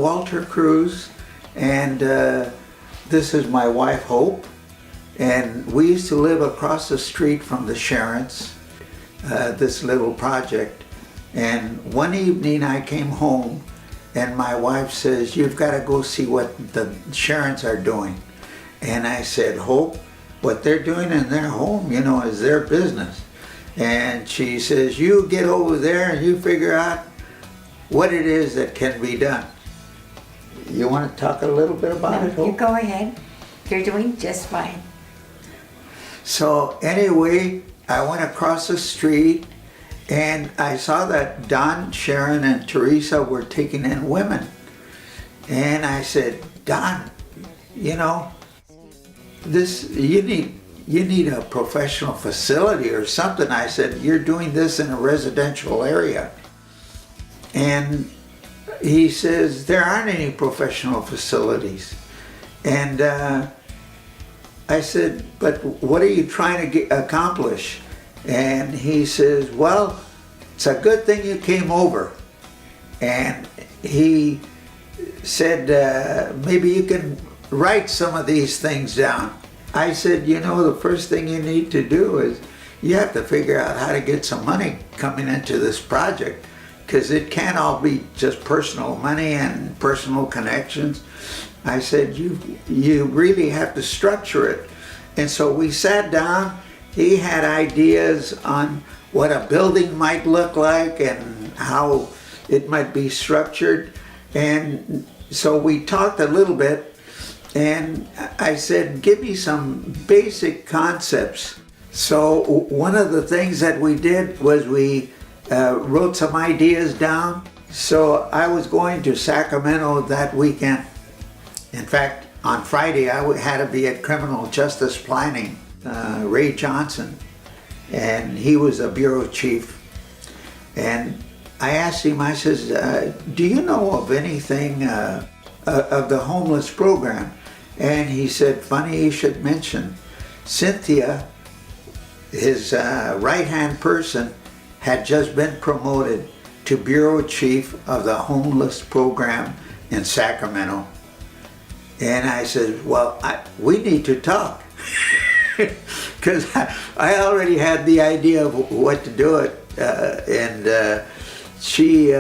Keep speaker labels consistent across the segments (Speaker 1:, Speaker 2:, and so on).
Speaker 1: Walter Cruz, and this is my wife, Hope. And we used to live across the street from the Sherrins, this little project. And one evening I came home and my wife says, "You've got to go see what the Sherrins are doing." And I said, "Hope, what they're doing in their home, is their business." And she says, "You get over there and you figure out what it is that can be done." You want to talk a little bit about it, Hope?
Speaker 2: You go ahead. You're doing just fine.
Speaker 1: So anyway, I went across the street and I saw that Don, Sharon, and Teresa were taking in women. And I said, "Don, this, you need a professional facility or something." I said, "You're doing this in a residential area." And he says, "There aren't any professional facilities." And I said, "But what are you trying to accomplish?" And he says, "Well, it's a good thing you came over." And he said, "Maybe you can write some of these things down." I said, "The first thing you need to do is you have to figure out how to get some money coming into this project, because it can't all be just personal money and personal connections." I said, you really have to structure it. And so we sat down. He had ideas on what a building might look like and how it might be structured. And so we talked a little bit, and I said, "Give me some basic concepts." So one of the things that we did was we wrote some ideas down. So I was going to Sacramento that weekend. In fact, on Friday I had to be at Criminal Justice Planning, Ray Johnson, and he was a bureau chief. And I asked him, I says, "Do you know of anything of the homeless program?" And he said, "Funny you should mention, Cynthia, his right-hand person, had just been promoted to bureau chief of the homeless program in Sacramento." And I said, "Well, we need to talk." Because I already had the idea of what to do it. And she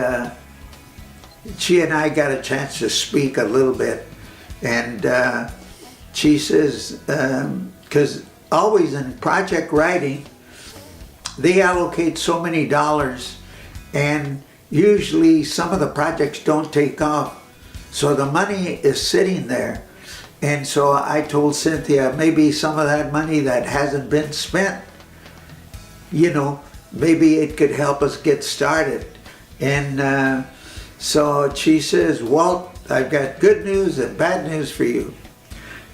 Speaker 1: and I got a chance to speak a little bit. And she says, because always in project writing, they allocate so many dollars, and usually some of the projects don't take off. So the money is sitting there. And so I told Cynthia, maybe some of that money that hasn't been spent, maybe it could help us get started. And so she says, "Walt, I've got good news and bad news for you."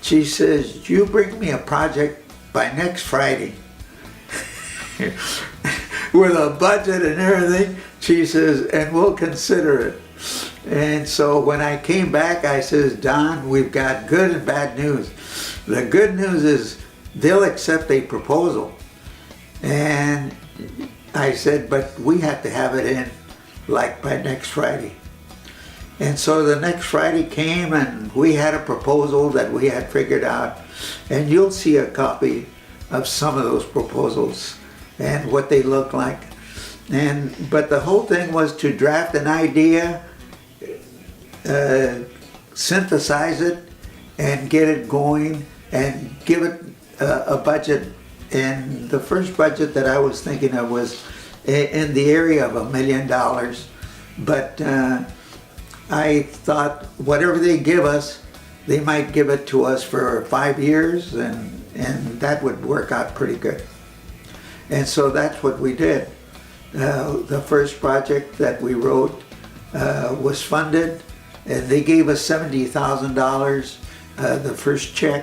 Speaker 1: She says, "You bring me a project by next Friday." With a budget and everything, she says, "and we'll consider it." And so when I came back, I says, "Don, we've got good and bad news. The good news is they'll accept a proposal." And I said, "But we have to have it in like by next Friday." And so the next Friday came and we had a proposal that we had figured out. And you'll see a copy of some of those proposals and what they look like. But the whole thing was to draft an idea, synthesize it, and get it going, and give it a budget. And the first budget that I was thinking of was in the area of $1 million. But I thought whatever they give us, they might give it to us for 5 years, and that would work out pretty good. And so that's what we did. The first project that we wrote was funded, and they gave us $70,000, the first check,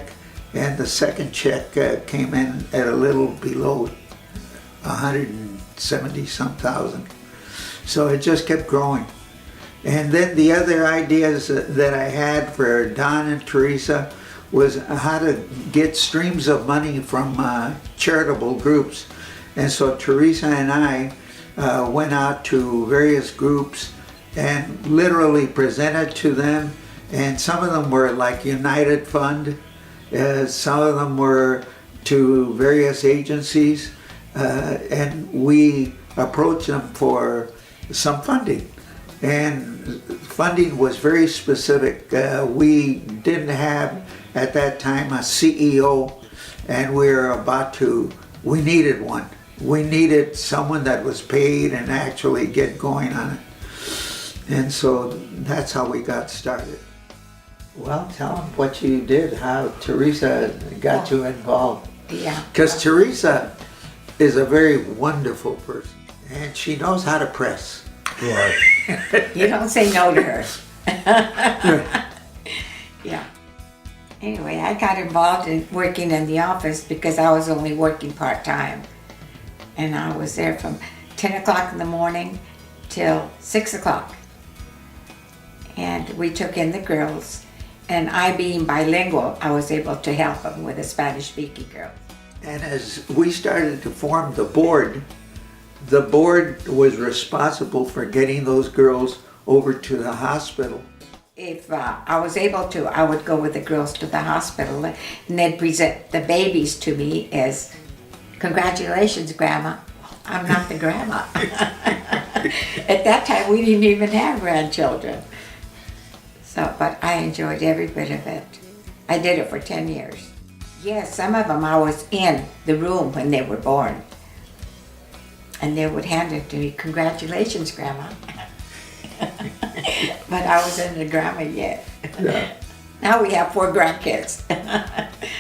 Speaker 1: and the second check came in at a little below 170-some thousand. So it just kept growing. And then the other ideas that I had for Don and Teresa was how to get streams of money from charitable groups. And so Teresa and I went out to various groups and literally presented to them. And some of them were like United Fund, some of them were to various agencies, and we approached them for some funding. And funding was very specific. We didn't have at that time a CEO, and we needed one. We needed someone that was paid and actually get going on it. And so that's how we got started. Well, tell them what you did, how Teresa got you involved.
Speaker 2: Yeah.
Speaker 1: Because Teresa is a very wonderful person, and she knows how to press.
Speaker 3: Right.
Speaker 2: You don't say no to her. Yeah. Anyway, I got involved in working in the office because I was only working part-time. And I was there from 10 o'clock in the morning till 6 o'clock. And we took in the girls. And I, being bilingual, I was able to help them with the Spanish-speaking girls.
Speaker 1: And as we started to form the board was responsible for getting those girls over to the hospital.
Speaker 2: If I was able to, I would go with the girls to the hospital and they'd present the babies to me as, "Congratulations, Grandma." I'm not the grandma. At that time, we didn't even have grandchildren. So, but I enjoyed every bit of it. I did it for 10 years. Yes, some of them I was in the room when they were born. And they would hand it to me, "Congratulations, Grandma." But I wasn't a grandma yet.
Speaker 1: Yeah.
Speaker 2: Now we have 4 grandkids.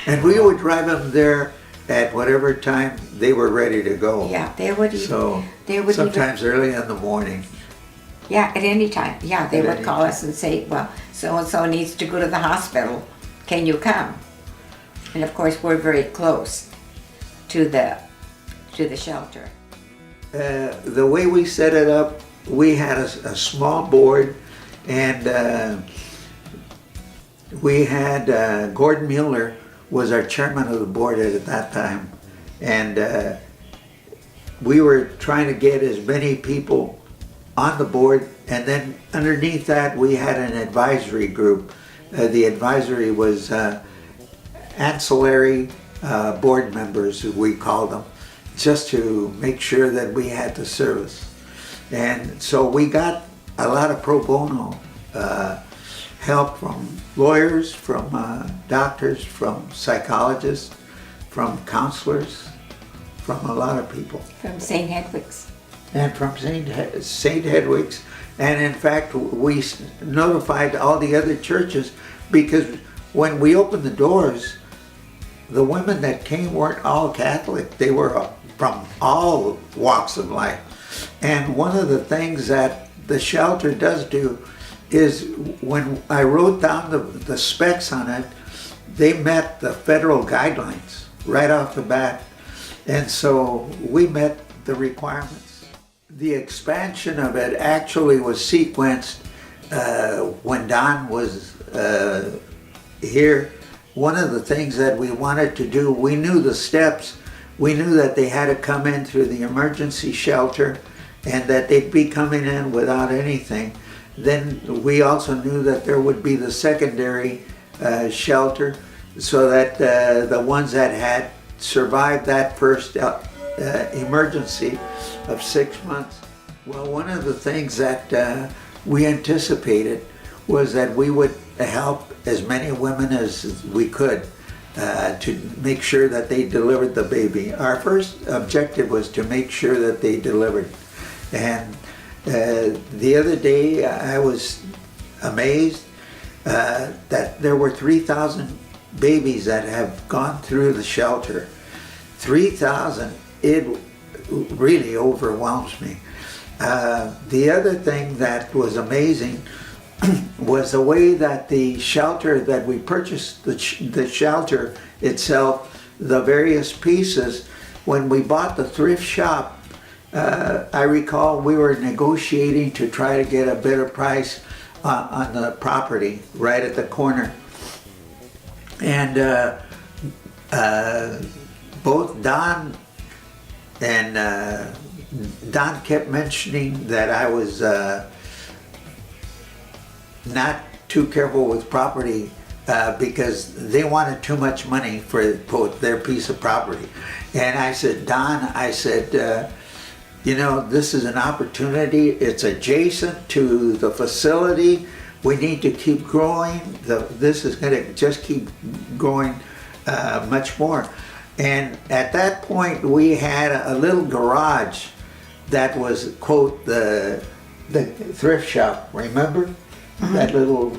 Speaker 1: And we would drive them there at whatever time they were ready to go.
Speaker 2: Yeah, they would even.
Speaker 1: So
Speaker 2: They would
Speaker 1: sometimes early in the morning.
Speaker 2: Yeah, at any time. Yeah, they
Speaker 1: At
Speaker 2: would
Speaker 1: any
Speaker 2: call
Speaker 1: time.
Speaker 2: us and say, "Well, so-and-so needs to go to the hospital. Can you come?" And of course, we're very close to the shelter.
Speaker 1: The way we set it up, we had a small board, and we had Gordon Mueller was our chairman of the board at that time, and we were trying to get as many people on the board, and then underneath that we had an advisory group. The advisory was ancillary board members, we called them, just to make sure that we had the service. And so we got a lot of pro bono help from lawyers, from doctors, from psychologists, from counselors, from a lot of people.
Speaker 2: From St. Hedwig's.
Speaker 1: And from St. Hedwig's. And in fact, we notified all the other churches, because when we opened the doors, the women that came weren't all Catholic. They were from all walks of life. And one of the things that the shelter does do is, when I wrote down the specs on it, they met the federal guidelines right off the bat. And so we met the requirements. The expansion of it actually was sequenced when Don was here. One of the things that we wanted to do, we knew the steps. We knew that they had to come in through the emergency shelter and that they'd be coming in without anything. Then we also knew that there would be the secondary shelter, so that the ones that had survived that first emergency of 6 months. Well, one of the things that we anticipated was that we would help as many women as we could to make sure that they delivered the baby. Our first objective was to make sure that they delivered. And the other day I was amazed that there were 3,000 babies that have gone through the shelter. 3,000, it really overwhelms me. The other thing that was amazing was the way that the shelter that we purchased, the shelter itself, the various pieces, when we bought the thrift shop, I recall we were negotiating to try to get a better price on the property right at the corner. And both Don and Don kept mentioning that I was not too careful with property because they wanted too much money for their piece of property. And I said, Don, I said, you know, this is an opportunity. It's adjacent to the facility. We need to keep growing. This is going to just keep growing much more. And at that point, we had a little garage that was, quote, the thrift shop, remember? Mm-hmm. That little,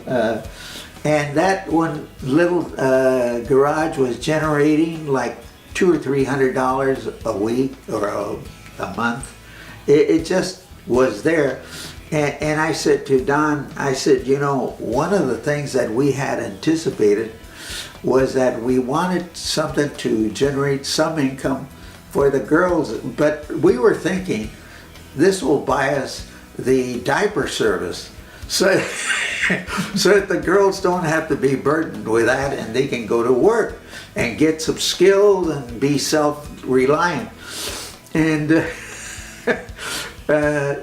Speaker 1: and that one little garage was generating like $200 or $300 a week or a month. It just was there. And I said to Don, I said, you know, one of the things that we had anticipated was that we wanted something to generate some income for the girls, but we were thinking this will buy us the diaper service. So, so that the girls don't have to be burdened with that and they can go to work and get some skills and be self-reliant. And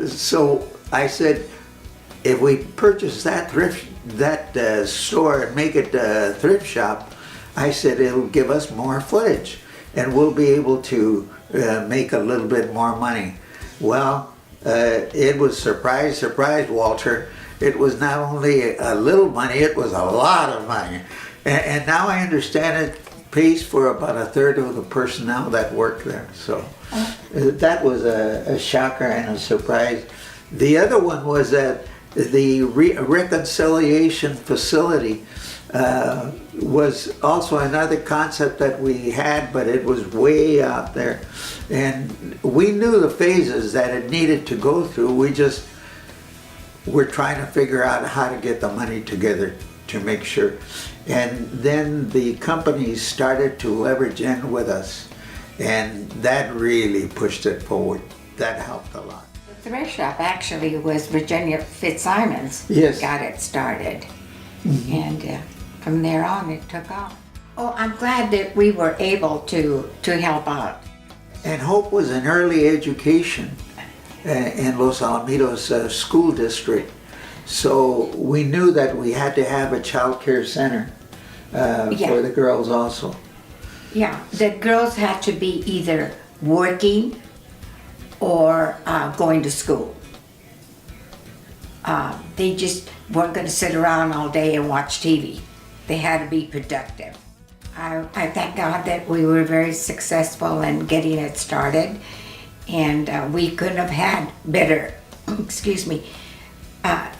Speaker 1: so I said, if we purchase that store and make it a thrift shop, I said it'll give us more footage and we'll be able to make a little bit more money. Well, it was surprise, Walter. It was not only a little money, it was a lot of money. And now I understand it pays for about a third of the personnel that work there. So that was a shocker and a surprise. The other one was that the reconciliation facility was also another concept that we had, but it was way out there. And we knew the phases that it needed to go through. We just were trying to figure out how to get the money together to make sure. And then the companies started to leverage in with us, and that really pushed it forward. That helped a lot.
Speaker 2: The thrift shop actually was Virginia Fitzsimons.
Speaker 1: Yes.
Speaker 2: Got it started. Mm-hmm. And from there on it took off. Oh, I'm glad that we were able to help out.
Speaker 1: And Hope was an early education in Los Alamitos school district. So we knew that we had to have a child care center for the girls also.
Speaker 2: Yeah, the girls had to be either working or going to school. They just weren't going to sit around all day and watch TV. They had to be productive. I thank God that we were very successful in getting it started, and we couldn't have had better,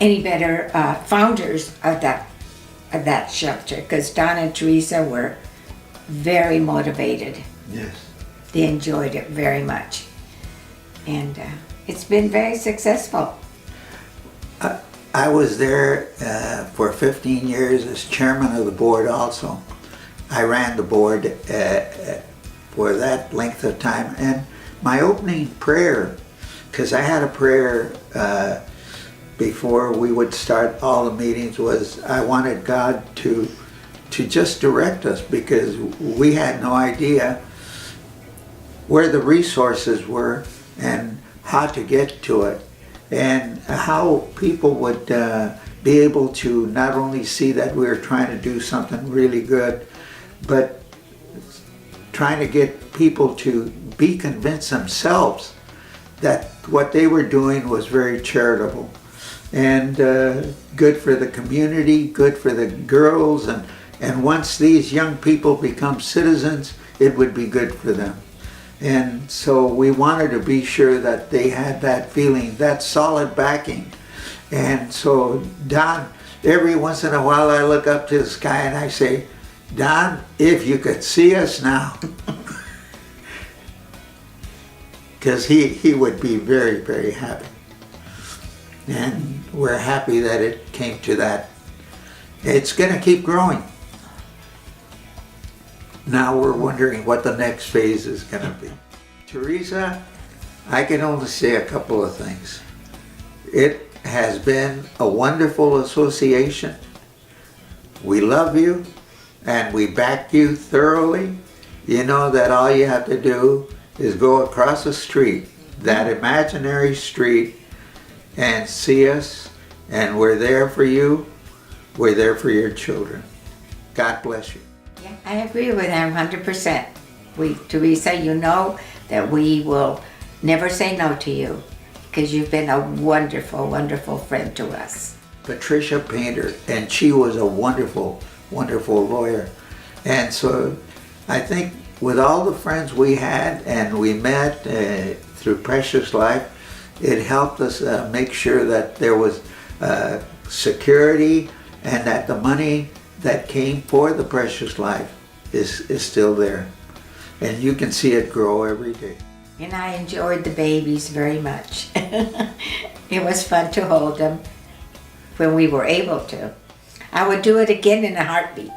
Speaker 2: any better founders of that shelter, because Don and Teresa were very motivated.
Speaker 1: Yes.
Speaker 2: They enjoyed it very much, and it's been very successful.
Speaker 1: I was there for 15 years as chairman of the board also. I ran the board for that length of time, and my opening prayer, because I had a prayer before we would start all the meetings, was I wanted God to just direct us, because we had no idea where the resources were and how to get to it, and how people would be able to not only see that we were trying to do something really good, but trying to get people to be convinced themselves that what they were doing was very charitable and good for the community, good for the girls, and once these young people become citizens, it would be good for them. And so we wanted to be sure that they had that feeling, that solid backing. And so Don, every once in a while I look up to the sky and I say, Don, if you could see us now. Because he would be very, very happy. And we're happy that it came to that. It's going to keep growing. Now we're wondering what the next phase is going to be. Teresa, I can only say a couple of things. It has been a wonderful association. We love you and we back you thoroughly. You know that all you have to do is go across the street, that imaginary street, and see us, and we're there for you. we're there for your children. God bless you.
Speaker 2: Yeah, I agree with him 100%. Teresa, you know that we will never say no to you because you've been a wonderful, wonderful friend to us.
Speaker 1: Patricia Painter, and she was a wonderful, wonderful lawyer. And so I think with all the friends we had and we met through Precious Life, it helped us make sure that there was security and that the money that came for the Precious Life is still there. And you can see it grow every day.
Speaker 2: And I enjoyed the babies very much. It was fun to hold them when we were able to. I would do it again in a heartbeat.